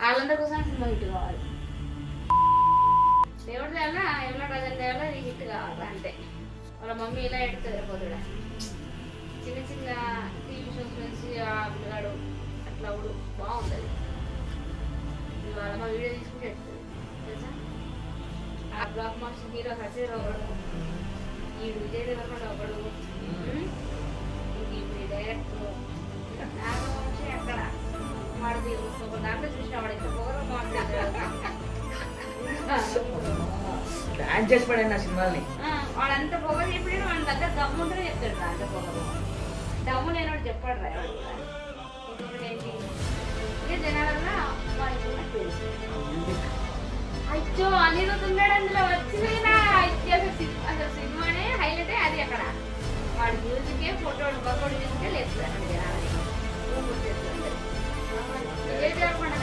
వాళ్ళందరి కోసం cinema hit కావాలి. దేవుడి దేవల ఎవరో ప్రజల దేవల హిట్ కావాలి అంతే. వాళ్ళ మమ్మీ ఇలా ఎడుతుంది పొద్దుడ చిన్న చిన్న టీవీ షోస్ నుంచి ఆ పిల్లగాడు అట్లా కూడా బాగుంటుంది. వాళ్ళ మా వీడియో తీసుకుంటే ఎడుతుంది తెలుసా. ఆ బ్లాక్ మాస్టర్ హీరో హసీర్ ఒకడు, ఈ విజయ్ దేవరకొండ ఒకడు, ఈ డైరెక్టర్ నాకు వచ్చి అక్కడ వాడిది ఒక దాంట్లో చూసిన వాడు ఇంత పొగరు మాట్లాడతాడు. డాన్స్ చేసి పడే నా సినిమాని వాడంత పొగరు చెప్పాడు. వాడి దగ్గర దమ్ముంటేనే చెప్తాడు రా అంత పొగరు. దమ్ము లేనివాడు చెప్పాడు రా. ఇంకొకటి ఏంటి ఇక జనాలన్నా అచ్చో అనిరుద్ధ్ ఉన్నాడు అందులో వచ్చినా అసలు సినిమానే హైలైట్ అది. అక్కడ వాడి మ్యూజికే ఫోటోలు బకోడు తీసుకే లేపుతాడు జనాలని. విజయ్ దేవరకొండ